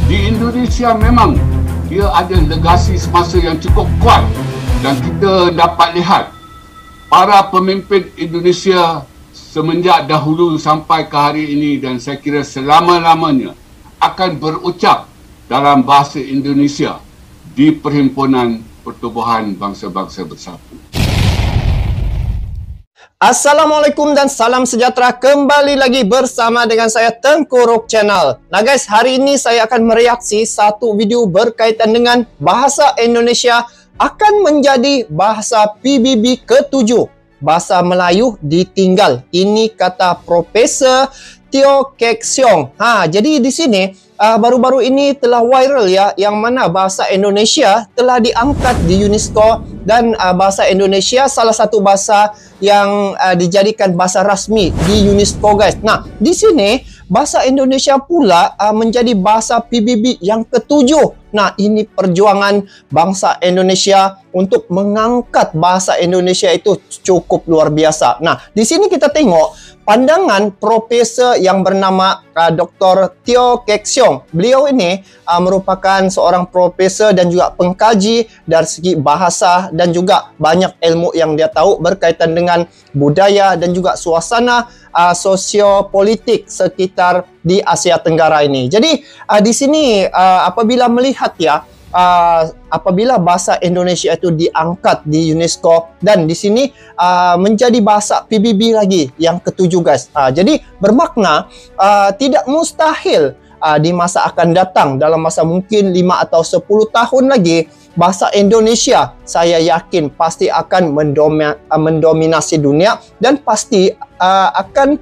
Di Indonesia memang dia ada legasi semasa yang cukup kuat dan kita dapat lihat para pemimpin Indonesia semenjak dahulu sampai ke hari ini dan saya kira selama-lamanya akan berucap dalam bahasa Indonesia di Perhimpunan Pertubuhan Bangsa-Bangsa Bersatu. Assalamualaikum dan salam sejahtera, kembali lagi bersama dengan saya Tengku Rock Channel. Nah guys, hari ini saya akan mereaksi satu video berkaitan dengan bahasa Indonesia akan menjadi bahasa PBB ke-7. Bahasa Melayu ditinggal. Ini kata Profesor Teo Kek Siong. Jadi di sini baru-baru ini telah viral ya, yang mana bahasa Indonesia telah diangkat di UNESCO dan bahasa Indonesia salah satu bahasa yang dijadikan bahasa rasmi di UNESCO guys. Nah, di sini bahasa Indonesia pula menjadi bahasa PBB yang ke-7. Nah, ini perjuangan bangsa Indonesia untuk mengangkat bahasa Indonesia itu cukup luar biasa. Nah, di sini kita tengok pandangan profesor yang bernama Dr. Teo Kek Siong. Beliau ini merupakan seorang profesor dan juga pengkaji dari segi bahasa dan juga banyak ilmu yang dia tahu berkaitan dengan budaya dan juga suasana sosiopolitik sekitar di Asia Tenggara ini. Jadi di sini apabila melihat ya, apabila bahasa Indonesia itu diangkat di UNESCO dan di sini menjadi bahasa PBB lagi yang ke-7 guys. Jadi bermakna tidak mustahil di masa akan datang, dalam masa mungkin 5 atau 10 tahun lagi, bahasa Indonesia saya yakin pasti akan mendominasi dunia dan pasti akan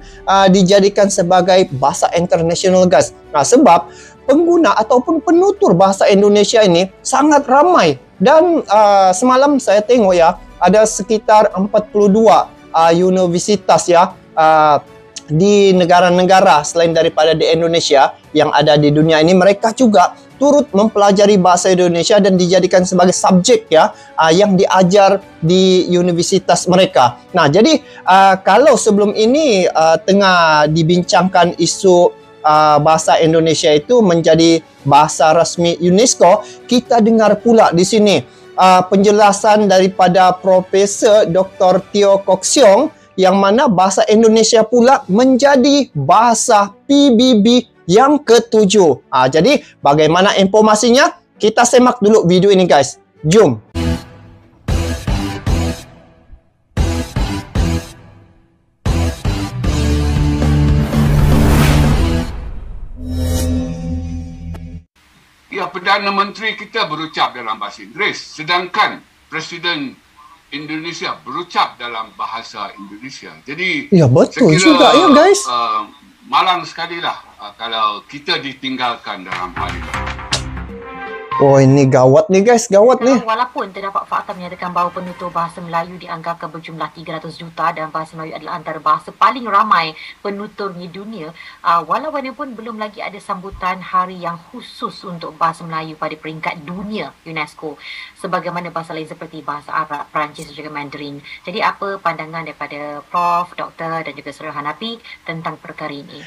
dijadikan sebagai bahasa internasional guys. Nah, sebab pengguna ataupun penutur bahasa Indonesia ini sangat ramai dan semalam saya tengok ya, ada sekitar 42 universitas ya di negara-negara selain daripada di Indonesia yang ada di dunia ini, mereka juga turut mempelajari bahasa Indonesia dan dijadikan sebagai subjek ya yang diajar di universitas mereka. Nah, jadi kalau sebelum ini tengah dibincangkan isu bahasa Indonesia itu menjadi bahasa resmi UNESCO, kita dengar pula di sini penjelasan daripada Profesor Dr. Teo Kek Siong yang mana bahasa Indonesia pula menjadi bahasa PBB yang ke-7. Jadi bagaimana informasinya? Kita semak dulu video ini guys. Jom. Ya, Perdana Menteri kita berucap dalam bahasa Inggeris, sedangkan Presiden Indonesia berucap dalam bahasa Indonesia. Jadi ya betul juga ya guys. Malang sekali lah kalau kita ditinggalkan dalam hal ini. Oh, ini gawat nih guys, gawat nih. Walaupun terdapat fakta menyatakan bahawa penutur bahasa Melayu dianggarkan berjumlah 300 juta dan bahasa Melayu adalah antara bahasa paling ramai penutur di dunia, walaupun belum lagi ada sambutan hari yang khusus untuk bahasa Melayu pada peringkat dunia UNESCO, sebagaimana bahasa lain seperti bahasa Arab, Perancis dan juga Mandarin. Jadi apa pandangan daripada Prof, Doktor dan juga Saudara Hanapi tentang perkara ini?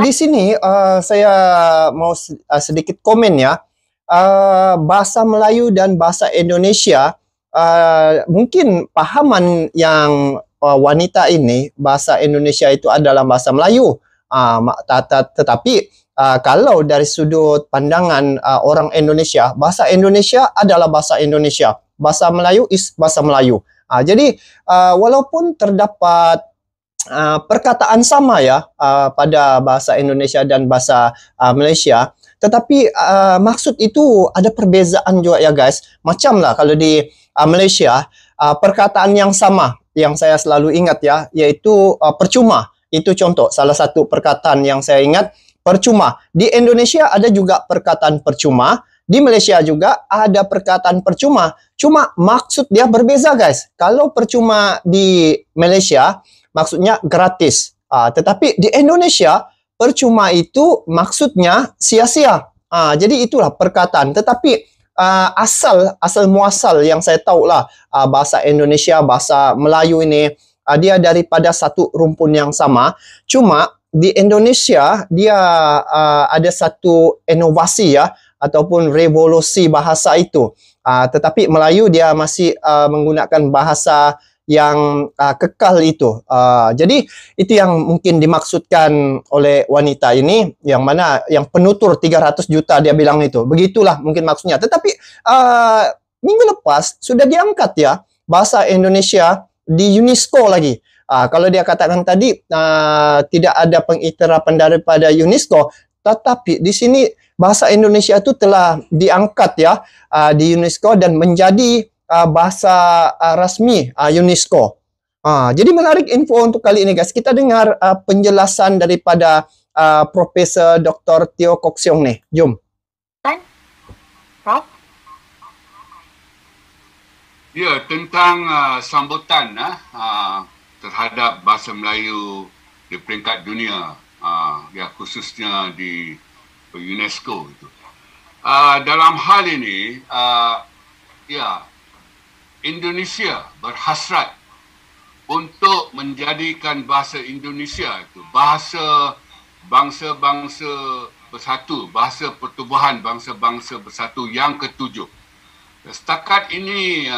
Di sini saya mau sedikit komen ya. Bahasa Melayu dan bahasa Indonesia, mungkin pahaman yang wanita ini bahasa Indonesia itu adalah bahasa Melayu, tetapi kalau dari sudut pandangan orang Indonesia, bahasa Indonesia adalah bahasa Indonesia, bahasa Melayu is bahasa Melayu. Jadi walaupun terdapat perkataan sama ya pada bahasa Indonesia dan bahasa Malaysia, tetapi maksud itu ada perbezaan juga ya guys. Macam lah kalau di Malaysia, perkataan yang sama yang saya selalu ingat ya, yaitu percuma. Itu contoh salah satu perkataan yang saya ingat, percuma. Di Indonesia ada juga perkataan percuma, di Malaysia juga ada perkataan percuma. Cuma maksud dia berbeza guys. Kalau percuma di Malaysia maksudnya gratis, tetapi di Indonesia percuma itu maksudnya sia-sia. Jadi itulah perkataan. Tetapi asal muasal yang saya tahu lah, bahasa Indonesia, bahasa Melayu ini dia daripada satu rumpun yang sama. Cuma di Indonesia dia ada satu inovasi ya ataupun revolusi bahasa itu. Tetapi Melayu dia masih menggunakan bahasa yang kekal itu. Jadi itu yang mungkin dimaksudkan oleh wanita ini, yang mana yang penutur 300 juta dia bilang itu. Begitulah mungkin maksudnya. Tetapi minggu lepas sudah diangkat ya bahasa Indonesia di UNESCO lagi. Kalau dia katakan tadi tidak ada pengiktirafan daripada UNESCO, tetapi di sini bahasa Indonesia itu telah diangkat ya di UNESCO dan menjadi bahasa resmi UNESCO. Jadi menarik info untuk kali ini guys. Kita dengar penjelasan daripada Profesor Dr. Teo Kok Siong nih. Jom. Prof? Ya, tentang sambutan terhadap bahasa Melayu di peringkat dunia, ya khususnya di UNESCO itu. Dalam hal ini, ya Indonesia berhasrat untuk menjadikan bahasa Indonesia itu bahasa bangsa-bangsa bersatu, bahasa pertubuhan bangsa-bangsa bersatu yang ketujuh. Setakat ini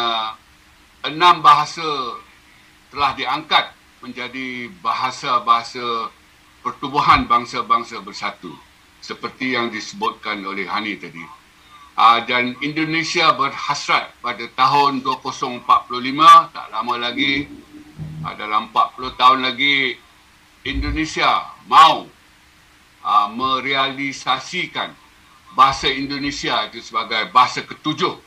6 bahasa telah diangkat menjadi bahasa-bahasa pertubuhan bangsa-bangsa bersatu seperti yang disebutkan oleh Hani tadi. Dan Indonesia berhasrat pada tahun 2045, tak lama lagi, dalam 40 tahun lagi, Indonesia mahu merealisasikan bahasa Indonesia itu sebagai bahasa ketujuh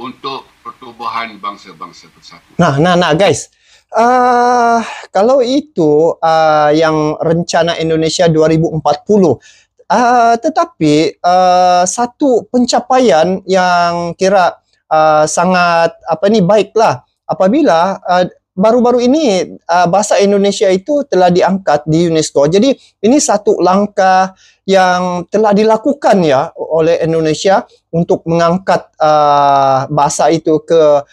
untuk pertubuhan bangsa-bangsa bersatu. Nah guys, kalau itu yang rencana Indonesia 2040, tetapi satu pencapaian yang kira sangat baiklah apabila baru-baru ini bahasa Indonesia itu telah diangkat di UNESCO. Jadi ini satu langkah yang telah dilakukan ya oleh Indonesia untuk mengangkat bahasa itu ke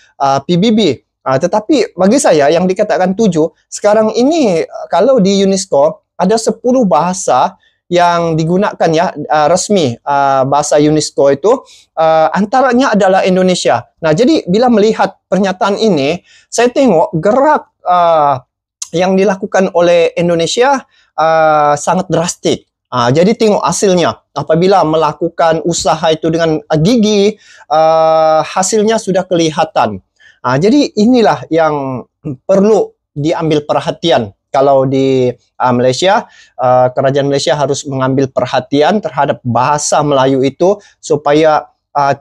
PBB. Tetapi bagi saya yang dikatakan 7, sekarang ini kalau di UNESCO ada 10 bahasa yang digunakan ya resmi bahasa UNESCO itu, antaranya adalah Indonesia. Nah, jadi bila melihat pernyataan ini, saya tengok gerak yang dilakukan oleh Indonesia sangat drastik. Jadi tengok hasilnya, apabila melakukan usaha itu dengan gigi, hasilnya sudah kelihatan. Jadi inilah yang perlu diambil perhatian. Kalau di Malaysia, kerajaan Malaysia harus mengambil perhatian terhadap bahasa Melayu itu supaya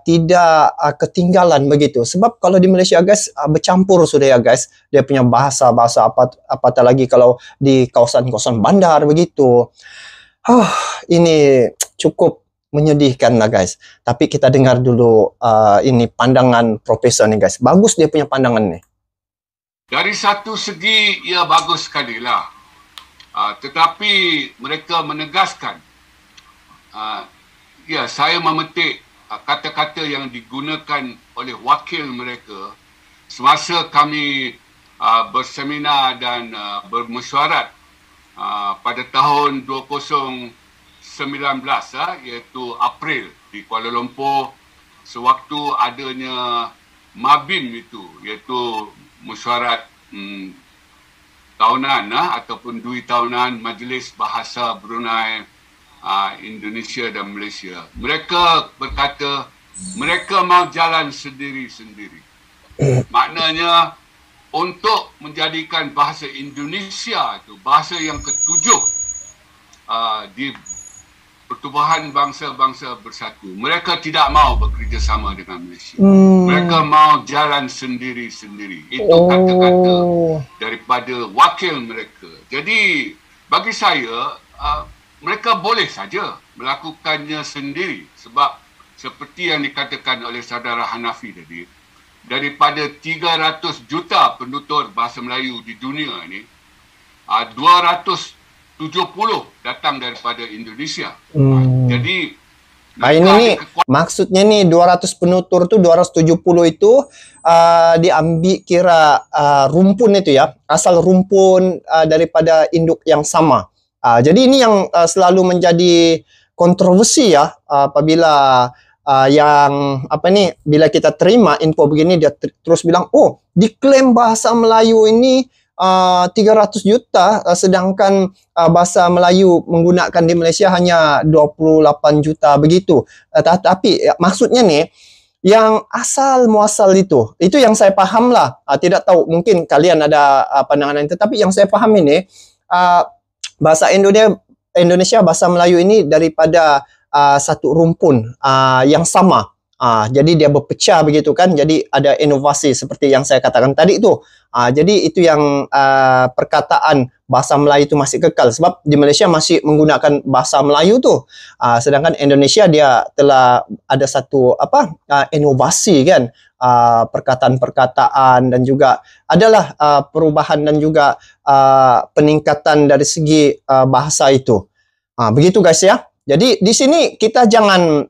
tidak ketinggalan begitu. Sebab kalau di Malaysia guys, bercampur sudah ya guys. Dia punya bahasa-bahasa apatah lagi kalau di kawasan-kawasan bandar begitu. Ini cukup menyedihkan lah guys. Tapi kita dengar dulu ini pandangan Profesor nih guys. Bagus dia punya pandangan nih. Dari satu segi, ia bagus sekali lah. Tetapi mereka menegaskan, ya saya memetik kata-kata yang digunakan oleh wakil mereka semasa kami berseminar dan bermesyuarat pada tahun 2019, iaitu April di Kuala Lumpur, sewaktu adanya MABIM itu, iaitu mesyuarat tahunan ataupun dui tahunan Majlis Bahasa Brunei, Indonesia dan Malaysia. Mereka berkata mereka mau jalan sendiri-sendiri. Maknanya untuk menjadikan bahasa Indonesia itu bahasa yang ketujuh di pertubuhan bangsa-bangsa bersatu. Mereka tidak mau bekerjasama dengan Malaysia. Mereka mau jalan sendiri-sendiri. Itu kata-kata daripada wakil mereka. Jadi bagi saya, mereka boleh saja melakukannya sendiri. Sebab seperti yang dikatakan oleh saudara Hanafi tadi, daripada 300 juta penutur bahasa Melayu di dunia ini, 270 datang daripada Indonesia. Jadi ini maksudnya nih 200 penutur tu 270 itu diambil kira rumpun itu ya, asal rumpun daripada induk yang sama. Jadi ini yang selalu menjadi kontroversi ya, apabila yang bila kita terima info begini, dia terus bilang, oh, diklaim bahasa Melayu ini 300 juta, sedangkan bahasa Melayu menggunakan di Malaysia hanya 28 juta begitu. Tapi maksudnya nih, yang asal muasal itu yang saya paham lah. Tidak tahu, mungkin kalian ada pandangan lain, tetapi yang saya paham ini, bahasa Indonesia, bahasa Melayu ini daripada satu rumpun yang sama. Jadi dia berpecah begitu kan. Jadi ada inovasi seperti yang saya katakan tadi itu. Jadi itu yang perkataan bahasa Melayu itu masih kekal, sebab di Malaysia masih menggunakan bahasa Melayu tuh. Sedangkan Indonesia dia telah ada satu inovasi kan, perkataan-perkataan, dan juga adalah perubahan dan juga peningkatan dari segi bahasa itu. Begitu guys ya. Jadi di sini kita jangan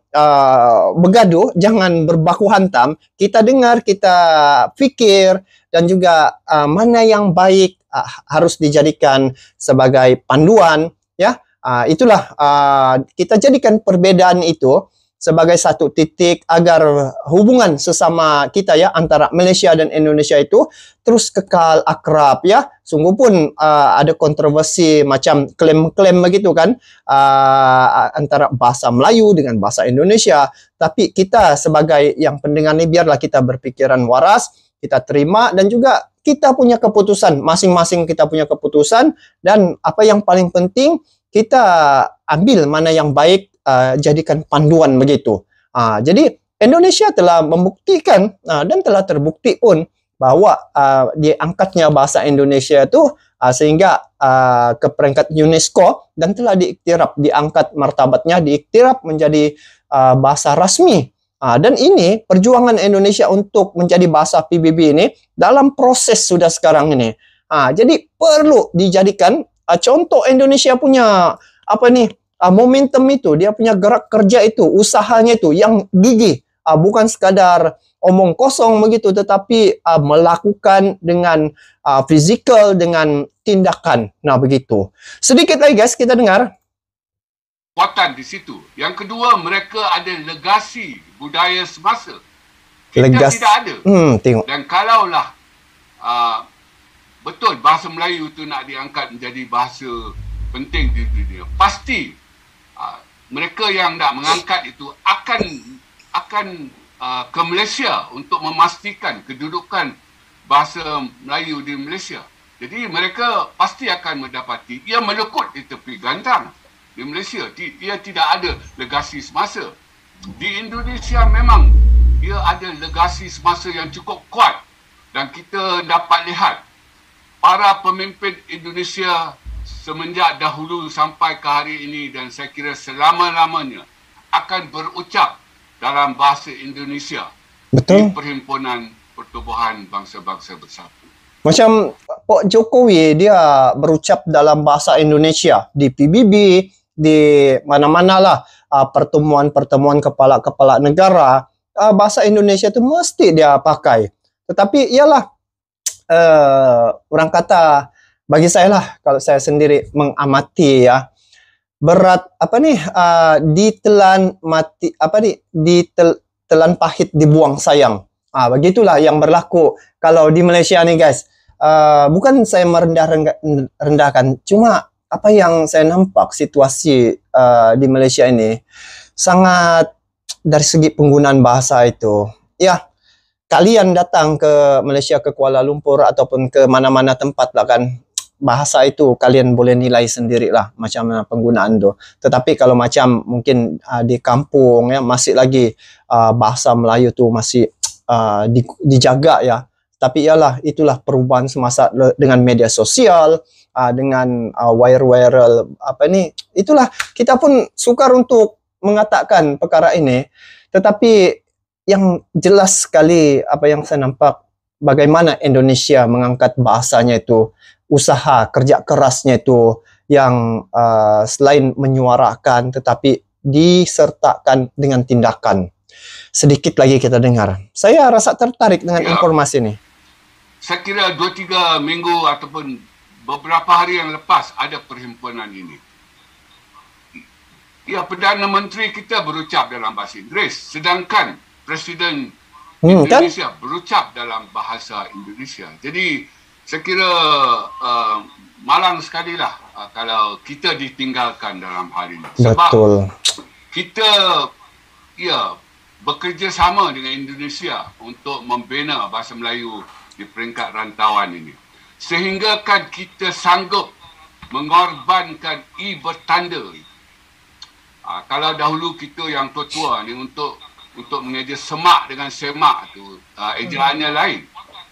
bergaduh, jangan berbaku hantam. Kita dengar, kita fikir, dan juga mana yang baik harus dijadikan sebagai panduan ya. Itulah kita jadikan perbedaan itu sebagai satu titik agar hubungan sesama kita ya, antara Malaysia dan Indonesia itu terus kekal akrab ya. Sungguh pun ada kontroversi macam klaim-klaim begitu kan, antara bahasa Melayu dengan bahasa Indonesia. Tapi kita sebagai yang pendengar ini, biarlah kita berpikiran waras, kita terima, dan juga kita punya keputusan, masing-masing kita punya keputusan. Dan apa yang paling penting, kita ambil mana yang baik, jadikan panduan begitu. Jadi Indonesia telah membuktikan dan telah terbukti pun bahwa diangkatnya bahasa Indonesia itu sehingga ke peringkat UNESCO, dan telah diiktiraf, diangkat martabatnya, diiktiraf menjadi bahasa rasmi. Dan ini perjuangan Indonesia untuk menjadi bahasa PBB ini dalam proses sudah sekarang ini. Jadi perlu dijadikan contoh Indonesia punya momentum itu, dia punya gerak kerja itu, usahanya itu yang gigih, bukan sekadar omong kosong begitu, tetapi melakukan dengan fizikal, dengan tindakan. Nah begitu. Sedikit lagi guys, kita dengar. Kekuatan di situ. Yang kedua, mereka ada legasi budaya semasa. Kita tidak ada. Tengok. Dan kalaulah betul bahasa Melayu itu nak diangkat menjadi bahasa penting di dunia, pasti mereka yang nak mengangkat itu akan ke Malaysia untuk memastikan kedudukan bahasa Melayu di Malaysia. Jadi mereka pasti akan mendapati ia melekut di tepi gantang di Malaysia. Ia tidak ada legasi semasa. Di Indonesia memang ia ada legasi semasa yang cukup kuat, dan kita dapat lihat para pemimpin Indonesia semenjak dahulu sampai ke hari ini, dan saya kira selama-lamanya akan berucap dalam bahasa Indonesia. Betul. Di Perhimpunan Pertubuhan Bangsa-Bangsa Bersatu. Macam Pak Jokowi, dia berucap dalam bahasa Indonesia di PBB, di mana-mana lah pertemuan-pertemuan kepala-kepala negara, bahasa Indonesia itu mesti dia pakai. Tetapi ialah orang kata, bagi saya lah, kalau saya sendiri mengamati ya, berat ditelan mati, ditelan pahit dibuang sayang. Begitulah yang berlaku kalau di Malaysia nih guys. Bukan saya merendahkan, cuma apa yang saya nampak situasi di Malaysia ini sangat, dari segi penggunaan bahasa itu ya, kalian datang ke Malaysia, ke Kuala Lumpur ataupun ke mana-mana tempat lah kan, bahasa itu kalian boleh nilai sendiri lah macam penggunaan tu. Tetapi kalau macam mungkin di kampung ya, masih lagi bahasa Melayu tu masih dijaga ya. Tapi ialah itulah perubahan semasa dengan media sosial, dengan viral itulah kita pun sukar untuk mengatakan perkara ini. Tetapi yang jelas sekali apa yang saya nampak, bagaimana Indonesia mengangkat bahasanya itu, usaha kerja kerasnya itu, yang selain menyuarakan tetapi disertakan dengan tindakan. Sedikit lagi kita dengar. Saya rasa tertarik dengan informasi ini. Saya kira 2-3 minggu ataupun beberapa hari yang lepas ada perhimpunan ini. Ya, Perdana Menteri kita berucap dalam bahasa Inggeris, sedangkan Presiden Indonesia berucap dalam bahasa Indonesia. Jadi saya kira malang sekali lah kalau kita ditinggalkan dalam hal ini. Sebab kita bekerjasama dengan Indonesia untuk membina bahasa Melayu di peringkat rantauan ini. Sehingga kan kita sanggup mengorbankan bertanda. Kalau dahulu kita yang tua-tua ni untuk mengeja semak dengan semak tu, ejaannya lain.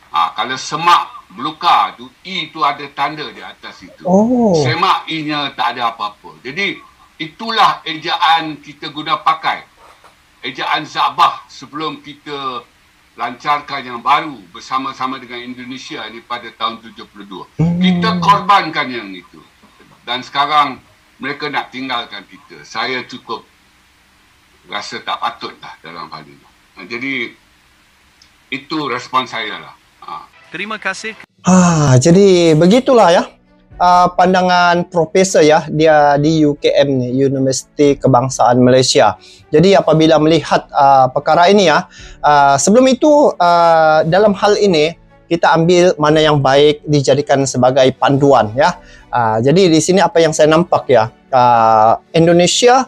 Kalau semak belukar tu, tu ada tanda di atas itu. Semak I-nya tak ada apa-apa. Jadi itulah ejaan kita guna pakai. Ejaan Zabah sebelum kita lancarkan yang baru bersama-sama dengan Indonesia ni pada tahun 72. Kita korbankan yang itu. Dan sekarang mereka nak tinggalkan kita. Saya cukup rasa tak patut lah dalam hal ini. Jadi itu respon saya lah. Terima kasih. Jadi begitulah ya. Pandangan profesor ya, dia di UKM ni, Universiti Kebangsaan Malaysia. Jadi apabila melihat perkara ini ya, sebelum itu dalam hal ini kita ambil mana yang baik dijadikan sebagai panduan ya. Jadi di sini apa yang saya nampak ya, Indonesia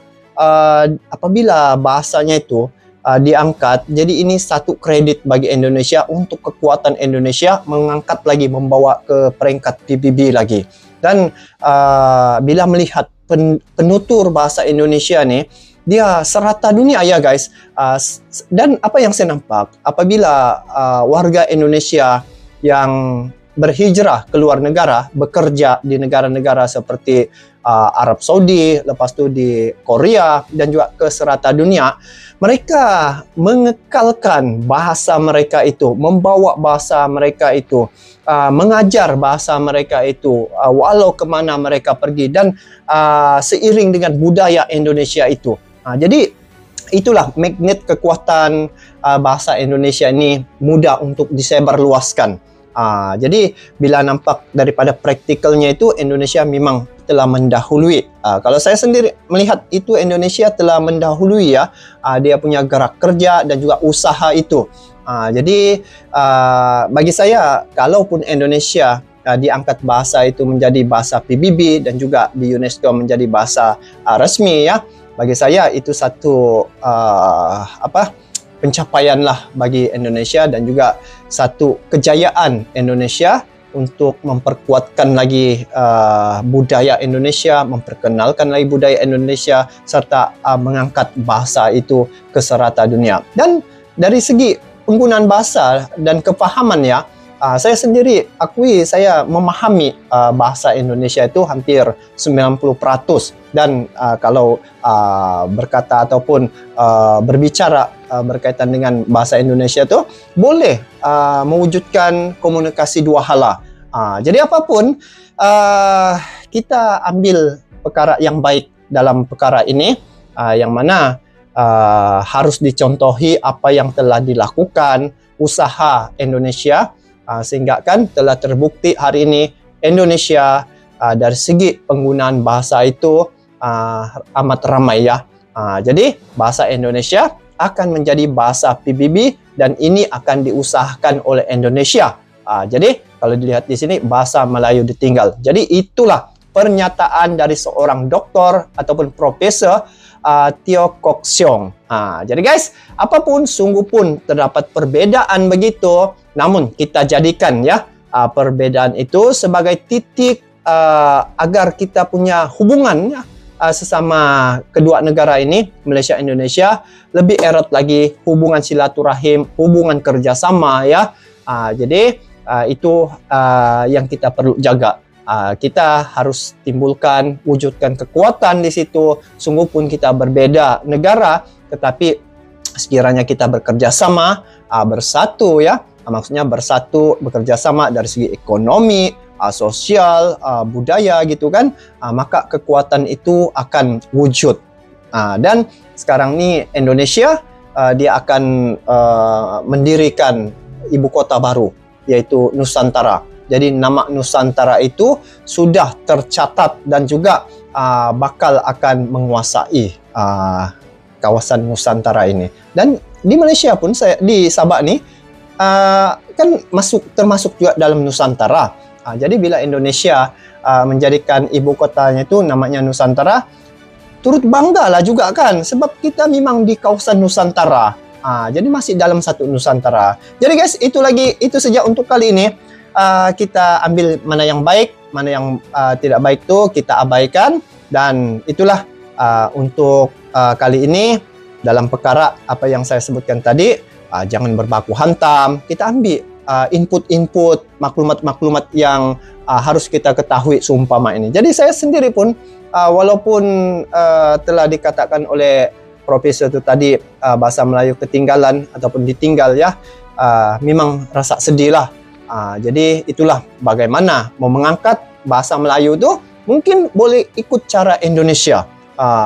apabila bahasanya itu diangkat, jadi ini satu kredit bagi Indonesia untuk kekuatan Indonesia mengangkat lagi, membawa ke peringkat PBB lagi. Dan bila melihat penutur bahasa Indonesia ni, dia serata dunia ya guys. Dan apa yang saya nampak, apabila warga Indonesia yang berhijrah ke luar negara, bekerja di negara-negara seperti Arab Saudi, lepas tu di Korea dan juga ke serata dunia, mereka mengekalkan bahasa mereka itu, membawa bahasa mereka itu, mengajar bahasa mereka itu walau kemana mereka pergi, dan seiring dengan budaya Indonesia itu. Jadi itulah magnet kekuatan bahasa Indonesia ini mudah untuk disebarluaskan. Jadi bila nampak daripada praktikalnya itu, Indonesia memang telah mendahului. Kalau saya sendiri melihat itu, Indonesia telah mendahului ya. Dia punya gerak kerja dan juga usaha itu. Jadi bagi saya, kalaupun Indonesia diangkat bahasa itu menjadi bahasa PBB dan juga di UNESCO menjadi bahasa resmi ya, bagi saya itu satu pencapaian lah bagi Indonesia dan juga satu kejayaan Indonesia untuk memperkuatkan lagi budaya Indonesia, memperkenalkan lagi budaya Indonesia, serta mengangkat bahasa itu ke serata dunia. Dan dari segi penggunaan bahasa dan kefahaman ya, saya sendiri akui saya memahami bahasa Indonesia itu hampir 90%. Dan kalau berkata ataupun berbicara berkaitan dengan bahasa Indonesia itu boleh mewujudkan komunikasi dua hala. Jadi apapun, kita ambil perkara yang baik dalam perkara ini, yang mana harus dicontohi apa yang telah dilakukan usaha Indonesia, sehingga kan telah terbukti hari ini Indonesia dari segi penggunaan bahasa itu amat ramai ya. Jadi bahasa Indonesia akan menjadi bahasa PBB dan ini akan diusahakan oleh Indonesia. Jadi kalau dilihat di sini, bahasa Melayu ditinggal. Jadi itulah pernyataan dari seorang doktor ataupun profesor Teo Kok Siong. Jadi guys, apapun sungguh pun terdapat perbedaan begitu, namun kita jadikan ya perbedaan itu sebagai titik agar kita punya hubungan ya, sesama kedua negara ini, Malaysia Indonesia, lebih erat lagi, hubungan silaturahim, hubungan kerjasama ya. Jadi itu yang kita perlu jaga. Kita harus timbulkan, wujudkan kekuatan di situ. Sungguh pun kita berbeda negara, tetapi sekiranya kita bekerja sama, bersatu ya, maksudnya bersatu, bekerja sama dari segi ekonomi, sosial, budaya gitu kan, maka kekuatan itu akan wujud. Dan sekarang ni Indonesia dia akan mendirikan ibu kota baru, yaitu Nusantara. Jadi nama Nusantara itu sudah tercatat dan juga bakal akan menguasai kawasan Nusantara ini. Dan di Malaysia pun, di Sabah ni kan termasuk juga dalam Nusantara. Jadi bila Indonesia menjadikan ibu kotanya itu namanya Nusantara, turut banggalah juga kan, sebab kita memang di kawasan Nusantara. Jadi masih dalam satu Nusantara. Jadi guys, itu saja untuk kali ini. Kita ambil mana yang baik, mana yang tidak baik itu kita abaikan. Dan itulah untuk kali ini dalam perkara apa yang saya sebutkan tadi. Jangan berbaku hantam. Kita ambil input-input, maklumat-maklumat yang harus kita ketahui seumpama ini. Jadi saya sendiri pun walaupun telah dikatakan oleh profesor itu tadi bahasa Melayu ketinggalan ataupun ditinggal ya, memang rasa sedih lah. Jadi itulah bagaimana mau mengangkat bahasa Melayu itu, mungkin boleh ikut cara Indonesia.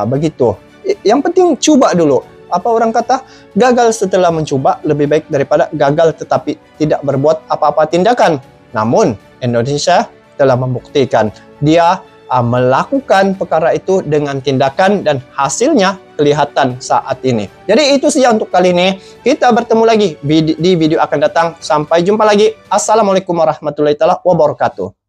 Begitu. Yang penting coba dulu. Apa orang kata, gagal setelah mencoba lebih baik daripada gagal tetapi tidak berbuat apa-apa tindakan. Namun Indonesia telah membuktikan dia melakukan perkara itu dengan tindakan dan hasilnya kelihatan saat ini. Jadi itu saja untuk kali ini. Kita bertemu lagi di video akan datang. Sampai jumpa lagi. Assalamualaikum warahmatullahi wabarakatuh.